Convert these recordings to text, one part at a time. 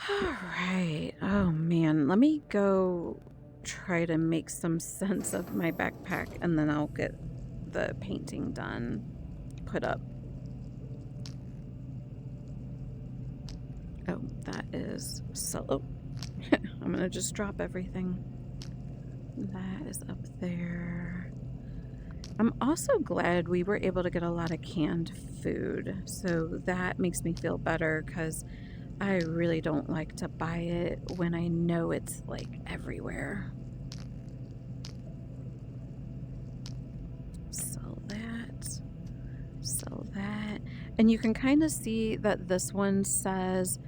All right. Oh man, let me go try to make some sense of my backpack and then I'll get the painting done, put up. Oh, that is so. Oh, I'm gonna just drop everything. That is up there. I'm also glad we were able to get a lot of canned food, so that makes me feel better because I really don't like to buy it when I know it's like everywhere. Sell that. Sell that. And you can kind of see that this one says,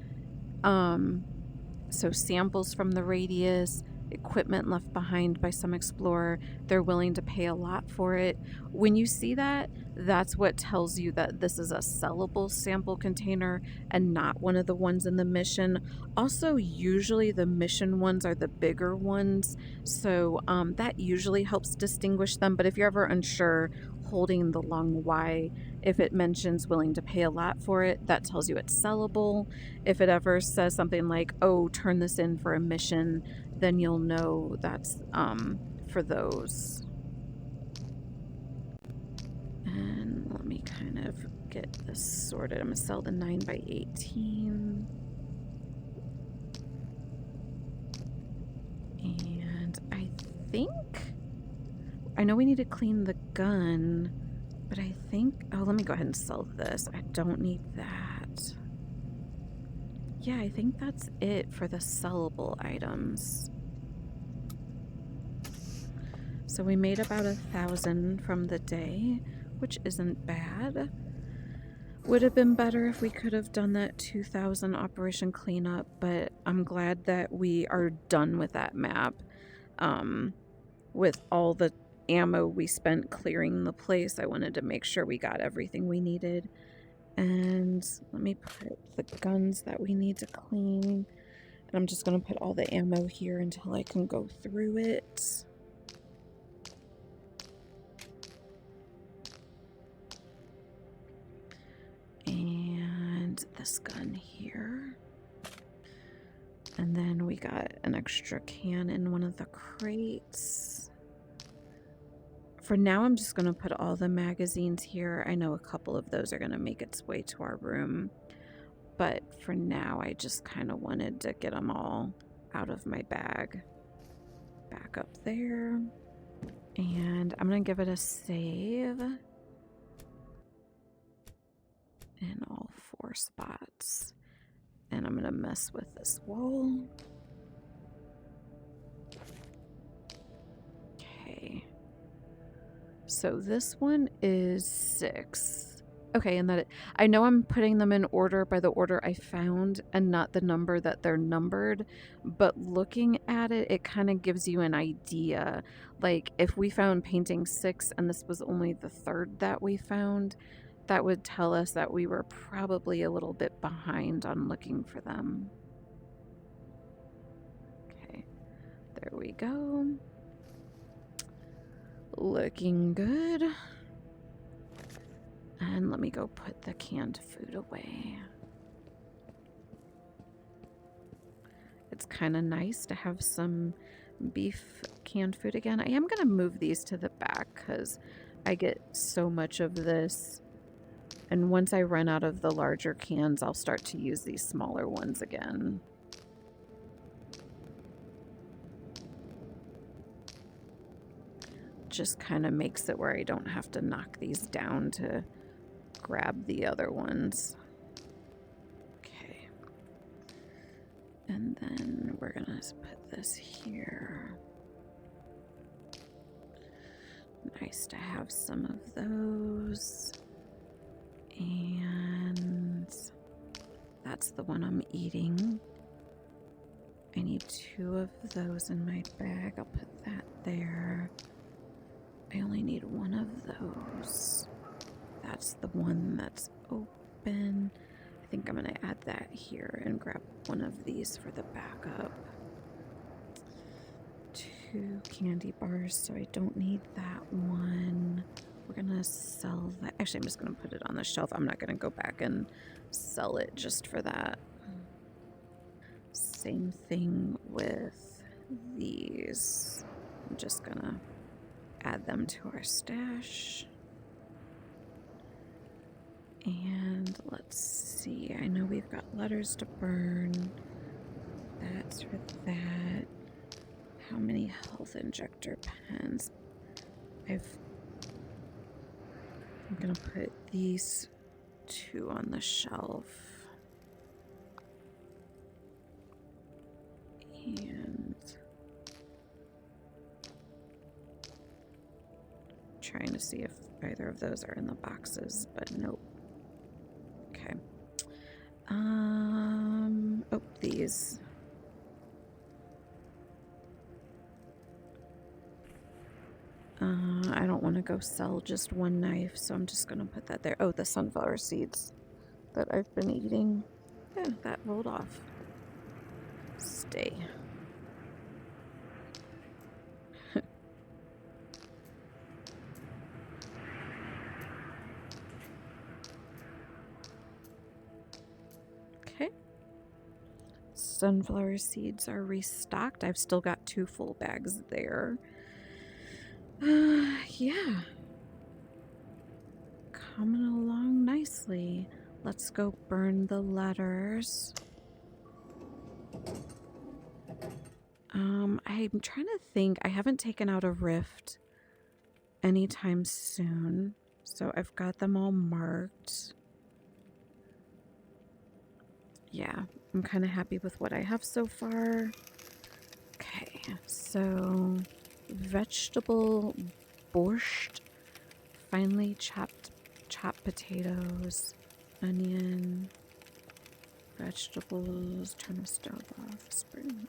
so samples from the radius, equipment left behind by some explorer, they're willing to pay a lot for it. When you see that, that's what tells you that this is a sellable sample container and not one of the ones in the mission. Also, usually the mission ones are the bigger ones, so that usually helps distinguish them. But if you're ever unsure, holding the long Y, if it mentions willing to pay a lot for it, that tells you it's sellable. If it ever says something like, oh, turn this in for a mission, then you'll know that's for those. And let me kind of get this sorted. I'm gonna sell the 9x18. And I know we need to clean the gun, but I think, oh, let me go ahead and sell this. I don't need that. Yeah, I think that's it for the sellable items. So we made about 1,000 from the day, which isn't bad. Would have been better if we could have done that 2,000 operation cleanup, but I'm glad that we are done with that map. With all the ammo we spent clearing the place, I wanted to make sure we got everything we needed. And let me put the guns that we need to clean. And I'm just going to put all the ammo here until I can go through it. And this gun here. And then we got an extra can in one of the crates. For now, I'm just going to put all the magazines here. I know a couple of those are going to make its way to our room. But for now, I just kind of wanted to get them all out of my bag. Back up there. And I'm going to give it a save. In all 4 spots. And I'm going to mess with this wall. Okay. So this one is 6. Okay, and I know I'm putting them in order by the order I found and not the number that they're numbered, but looking at it, it kind of gives you an idea. Like if we found painting 6 and this was only the 3rd that we found, that would tell us that we were probably a little bit behind on looking for them. Okay, there we go. Looking good. And let me go put the canned food away. It's kind of nice to have some beef canned food again. I am going to move these to the back because I get so much of this. And once I run out of the larger cans, I'll start to use these smaller ones again. Just kind of makes it where I don't have to knock these down to grab the other ones. Okay. And then we're gonna put this here. Nice to have some of those. And that's the one I'm eating. I need 2 of those in my bag. I'll put that there. I only need 1 of those. That's the one that's open. I think I'm going to add that here and grab 1 of these for the backup. 2 candy bars, so I don't need that one. We're going to sell that. Actually, I'm just going to put it on the shelf. I'm not going to go back and sell it just for that. Same thing with these. I'm just gonna add them to our stash. And let's see, I know we've got letters to burn. That's for that. How many health injector pens? I'm gonna put these 2 on the shelf. And trying to see if either of those are in the boxes, but nope. Okay. Oh, these. I don't want to go sell just one knife, so I'm just gonna put that there. Oh, the sunflower seeds that I've been eating. Yeah, that rolled off. Stay. Okay. Sunflower seeds are restocked. I've still got 2 full bags there. Yeah. Coming along nicely. Let's go burn the letters. I'm trying to think. I haven't taken out a rift anytime soon, so I've got them all marked. Yeah, I'm kind of happy with what I have so far. Okay, so vegetable borscht, finely chopped potatoes, onion, vegetables, turn the stove off, spring.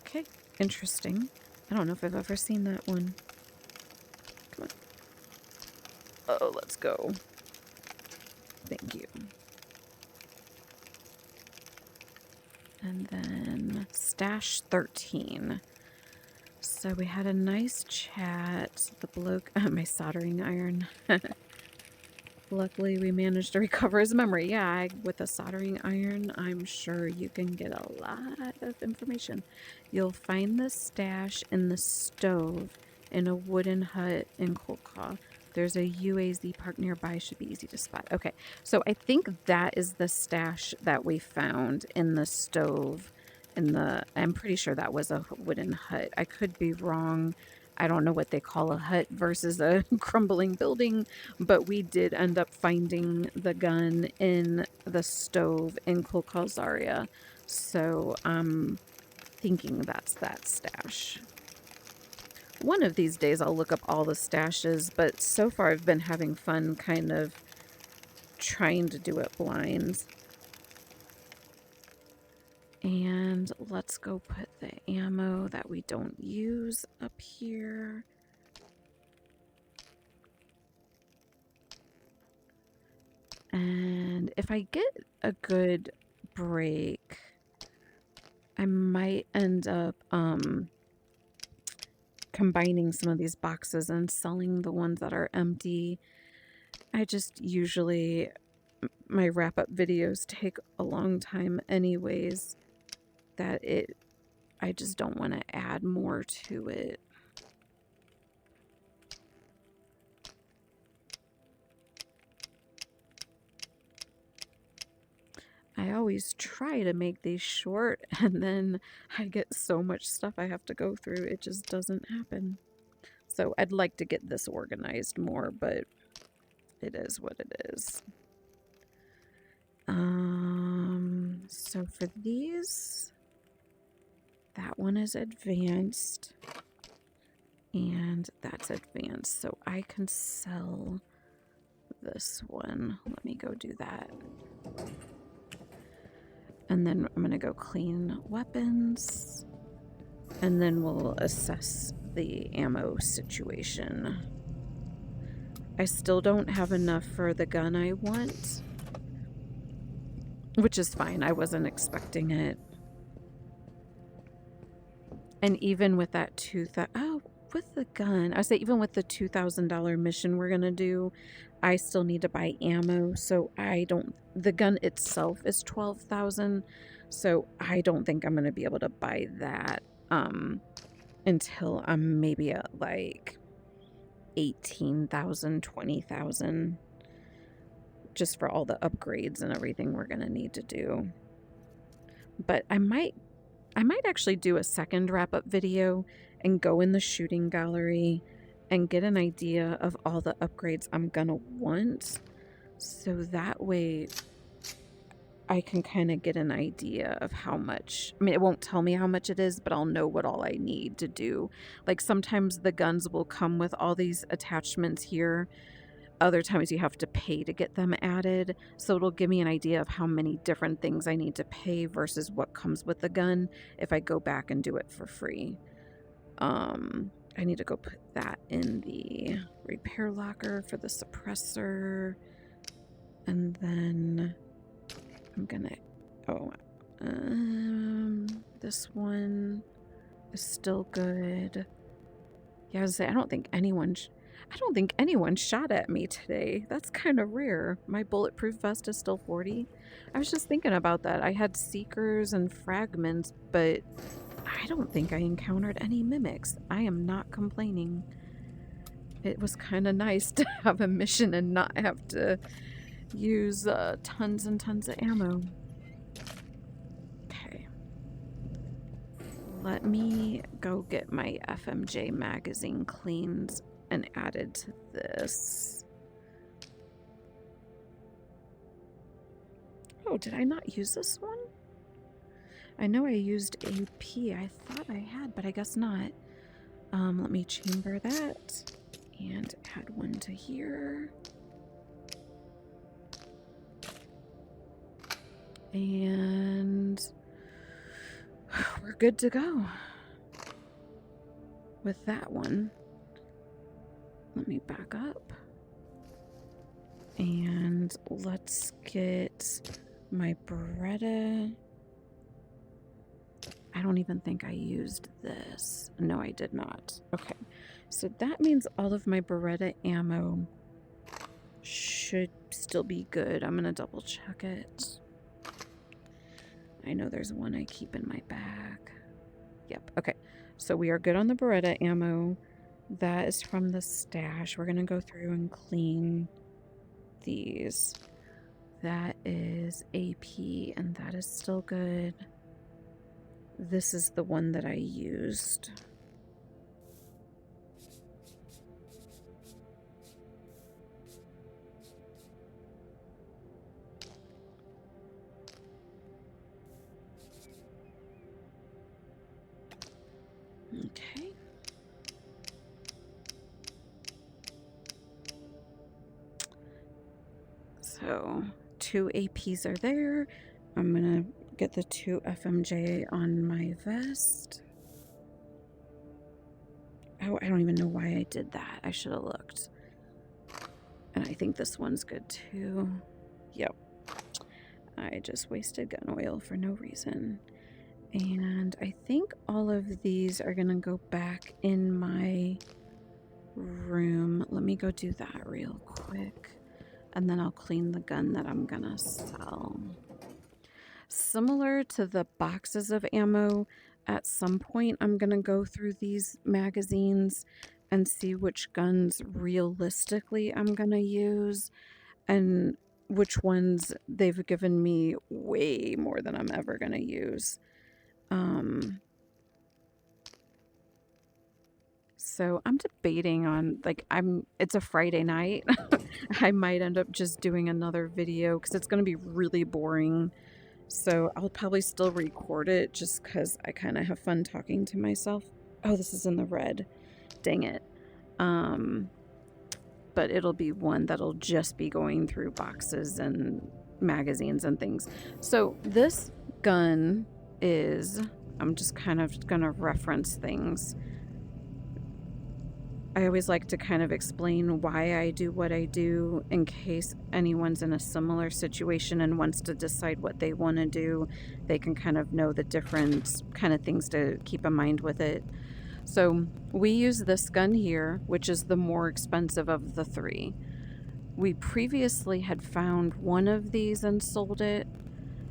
Okay, interesting. I don't know if I've ever seen that one. Come on. Oh, let's go. Thank you. And then stash 13. So we had a nice chat. The bloke, my soldering iron. Luckily, we managed to recover his memory. Yeah, with a soldering iron, I'm sure you can get a lot of information. You'll find the stash in the stove in a wooden hut in Kolka. There's a UAZ park nearby. Should be easy to spot. Okay, so I think that is the stash that we found in the stove. I'm pretty sure that was a wooden hut. I could be wrong. I don't know what they call a hut versus a crumbling building, but we did end up finding the gun in the stove in Kolkazaria. So I'm thinking that's that stash. One of these days I'll look up all the stashes, but so far I've been having fun kind of trying to do it blind. And let's go put the ammo that we don't use up here. And if I get a good break, I might end up combining some of these boxes and selling the ones that are empty. I just usually, my wrap-up videos take a long time anyways, I just don't want to add more to it. I always try to make these short, and then I get so much stuff I have to go through. It just doesn't happen. So I'd like to get this organized more, but it is what it is. So for these, that one is advanced, and that's advanced. So I can sell this one. Let me go do that. And then I'm going to go clean weapons. And then we'll assess the ammo situation. I still don't have enough for the gun I want. Which is fine. I wasn't expecting it. And even with that with the gun, I say even with the $2,000 mission we're going to do, I still need to buy ammo, so I don't, the gun itself is 12,000, so I don't think I'm gonna be able to buy that until I'm maybe at like 18,000, 20,000, just for all the upgrades and everything we're gonna need to do. But I might actually do a second wrap-up video and go in the shooting gallery and get an idea of all the upgrades I'm gonna want, so that way I can kind of get an idea of how much. I mean, it won't tell me how much it is, but I'll know what all I need to do. Like, sometimes the guns will come with all these attachments here. Other times you have to pay to get them added. So it'll give me an idea of how many different things I need to pay versus what comes with the gun if I go back and do it for free. I need to go put that in the repair locker for the suppressor. And then I'm gonna, this one is still good. Yeah, I was gonna say, I don't think anyone shot at me today. That's kind of rare. My bulletproof vest is still 40. I was just thinking about that. I had seekers and fragments, but I don't think I encountered any mimics. I am not complaining. It was kind of nice to have a mission and not have to use tons and tons of ammo. Okay. Let me go get my FMJ magazine cleaned and added to this. Oh, did I not use this one? I know I used AP. I thought I had, but I guess not. Let me chamber that and add one to here. And we're good to go with that one. Let me back up. And let's get my Beretta. I don't even think I used this. No, I did not. Okay. So that means all of my Beretta ammo should still be good. I'm going to double check it. I know there's one I keep in my bag. Yep. Okay. So we are good on the Beretta ammo. That is from the stash. We're going to go through and clean these. That is AP, and that is still good. This is the one that I used. Okay. So 2 APs are there. I'm gonna get the 2 FMJ on my vest. Oh, I don't even know why I did that. I should have looked. And I think this one's good too. Yep. I just wasted gun oil for no reason. And I think all of these are gonna go back in my room. Let me go do that real quick. And then I'll clean the gun that I'm gonna sell. Similar to the boxes of ammo, at some point I'm gonna go through these magazines and see which guns realistically I'm gonna use and which ones they've given me way more than I'm ever gonna use. So I'm debating on, like, it's a Friday night. I might end up just doing another video because it's going to be really boring. So I'll probably still record it just because I kind of have fun talking to myself. Oh, this is in the red. Dang it. But it'll be one that'll just be going through boxes and magazines and things. So this gun is, I'm just kind of going to reference things. I always like to kind of explain why I do what I do in case anyone's in a similar situation and wants to decide what they want to do. They can kind of know the different kind of things to keep in mind with it. So we use this gun here, which is the more expensive of the 3. We previously had found one of these and sold it.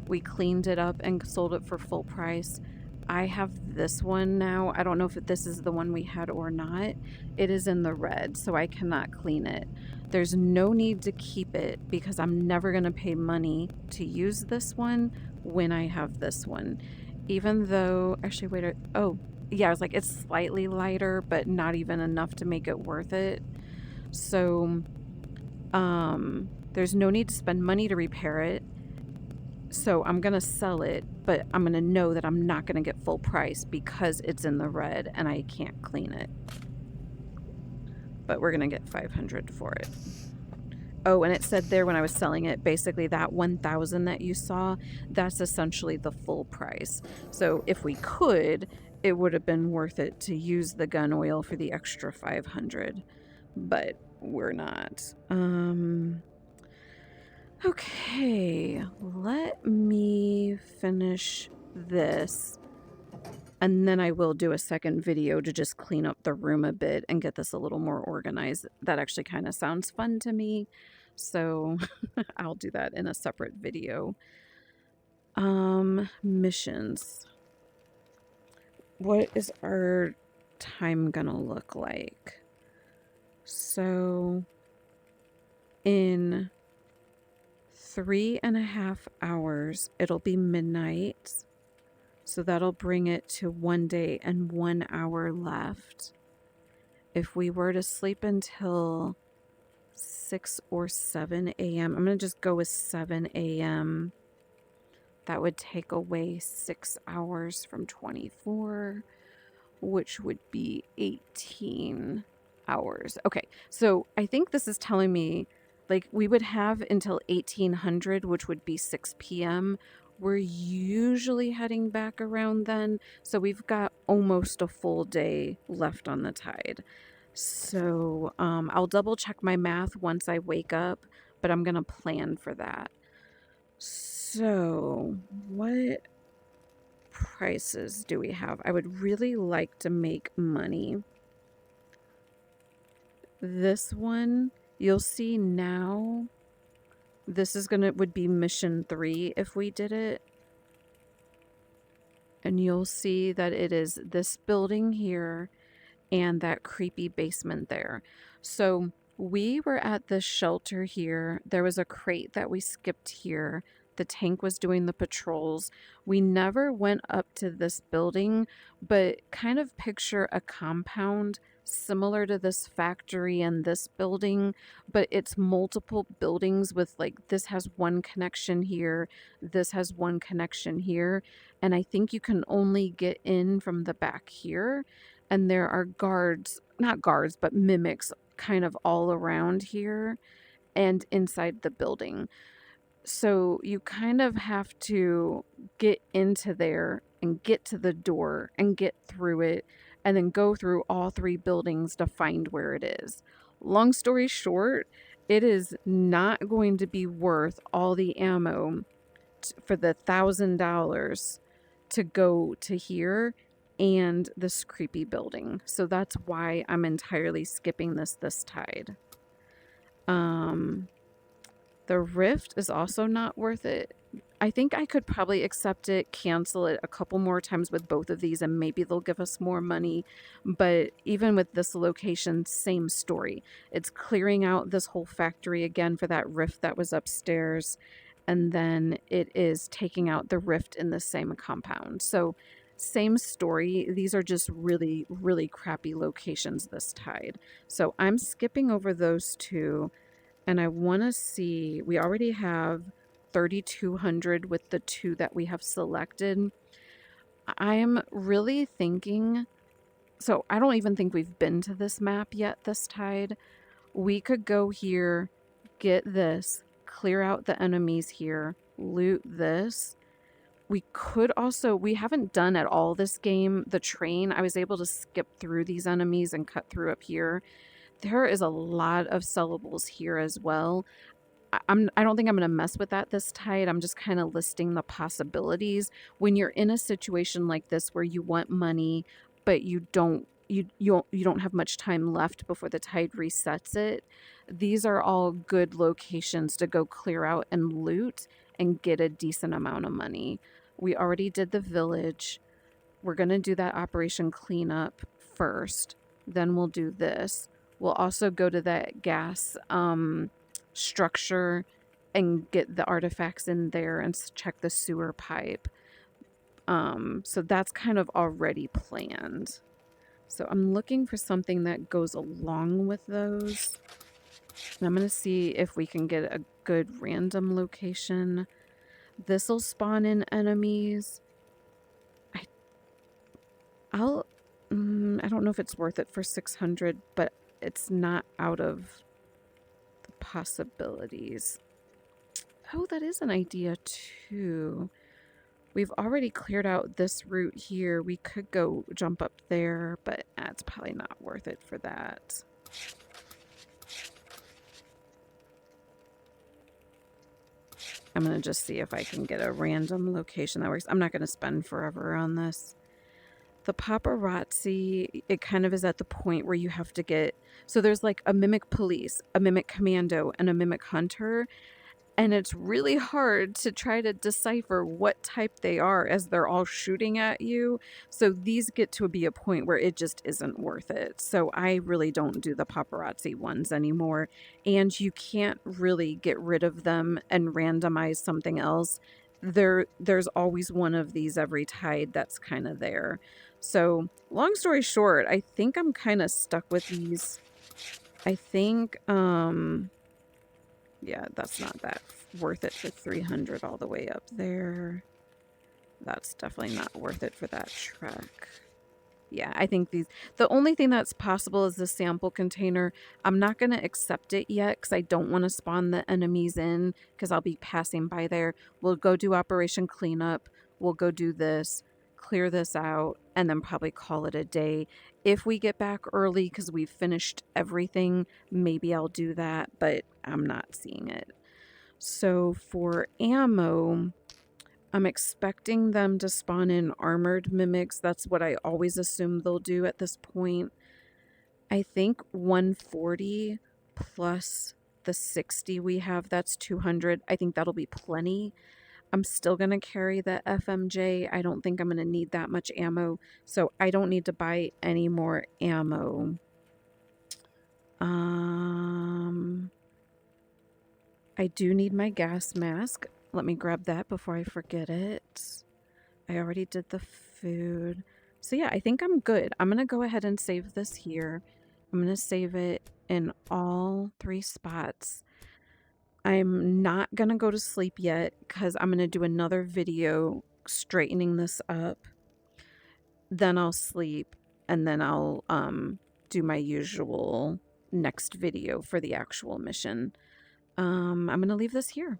We cleaned it up and sold it for full price. I have this one now. I don't know if this is the one we had or not. It is in the red, so I cannot clean it. There's no need to keep it because I'm never going to pay money to use this one when I have this one. Even though, actually, wait, oh, yeah, I was like, it's slightly lighter, but not even enough to make it worth it. So, there's no need to spend money to repair it. So I'm going to sell it, but I'm going to know that I'm not going to get full price because it's in the red and I can't clean it. But we're going to get $500 for it. Oh, and it said there when I was selling it, basically that 1,000 that you saw, that's essentially the full price. So if we could, it would have been worth it to use the gun oil for the extra 500, but we're not. Okay, let me finish this, and then I will do a second video to just clean up the room a bit and get this a little more organized. That actually kind of sounds fun to me, so I'll do that in a separate video. Missions. What is our time gonna look like? So, in 3.5 hours, it'll be midnight. So that'll bring it to 1 day and 1 hour left. If we were to sleep until 6 or 7 a.m., I'm going to just go with 7 a.m. That would take away 6 hours from 24, which would be 18 hours. Okay, so I think this is telling me like we would have until 1800, which would be 6 p.m. We're usually heading back around then, so we've got almost a full day left on the tide. So I'll double check my math once I wake up, but I'm gonna plan for that. So what prices do we have? I would really like to make money. This one, you'll see now, this is would be mission 3 if we did it. And you'll see that it is this building here and that creepy basement there. So we were at this shelter here. There was a crate that we skipped here. The tank was doing the patrols. We never went up to this building, but kind of picture a compound similar to this factory and this building, but it's multiple buildings with like, this has one connection here, this has one connection here, and I think you can only get in from the back here, and there are guards, not guards, but mimics kind of all around here and inside the building. So you kind of have to get into there and get to the door and get through it and then go through all 3 buildings to find where it is. Long story short, it is not going to be worth all the ammo for the $1,000 to go to here and this creepy building. So that's why I'm entirely skipping this tide. The Rift is also not worth it. I think I could probably accept it, cancel it a couple more times with both of these, and maybe they'll give us more money. But even with this location, same story. It's clearing out this whole factory again for that rift that was upstairs, and then it is taking out the rift in the same compound. So same story. These are just really, really crappy locations this tide. So I'm skipping over those 2. And I want to see, we already have 3,200 with the 2 that we have selected. I'm really thinking, so I don't even think we've been to this map yet this tide. We could go here, get this, clear out the enemies here, loot this. We could also, we haven't done at all this game, the train. I was able to skip through these enemies and cut through up here. There is a lot of sellables here as well. I don't think I'm going to mess with that this tide. I'm just kind of listing the possibilities. When you're in a situation like this where you want money, but you you don't have much time left before the tide resets it. These are all good locations to go clear out and loot and get a decent amount of money. We already did the village. We're going to do that operation cleanup first. Then we'll do this. We'll also go to that gas structure and get the artifacts in there and check the sewer pipe. So that's kind of already planned. So I'm looking for something that goes along with those. And I'm going to see if we can get a good random location. This will spawn in enemies. I don't know if it's worth it for 600, but it's not out of the possibilities. Oh, that is an idea too. We've already cleared out this route here. We could go jump up there, but it's probably not worth it for that. I'm going to just see if I can get a random location that works. I'm not going to spend forever on this. The paparazzi, it kind of is at the point where you have to get... So there's like a mimic police, a mimic commando, and a mimic hunter. And it's really hard to try to decipher what type they are as they're all shooting at you. So these get to be a point where it just isn't worth it. So I really don't do the paparazzi ones anymore. And you can't really get rid of them and randomize something else. There's always one of these every tide that's kind of there. So long story short, I think I'm kind of stuck with these. I think, yeah, that's not that worth it for 300 all the way up there. That's definitely not worth it for that trek. Yeah, I think the only thing that's possible is the sample container. I'm not going to accept it yet because I don't want to spawn the enemies in because I'll be passing by there. We'll go do Operation Cleanup. We'll go do this, clear this out, and then probably call it a day. If we get back early because we've finished everything, maybe I'll do that, but I'm not seeing it. So for ammo, I'm expecting them to spawn in armored mimics. That's what I always assume they'll do at this point. I think 140 plus the 60 we have, that's 200. I think that'll be plenty. I'm still going to carry the FMJ. I don't think I'm going to need that much ammo, so I don't need to buy any more ammo. I do need my gas mask. Let me grab that before I forget it. I already did the food. So yeah, I think I'm good. I'm going to go ahead and save this here. I'm going to save it in all 3 spots. I'm not going to go to sleep yet because I'm going to do another video straightening this up. Then I'll sleep and then I'll do my usual next video for the actual mission. I'm going to leave this here.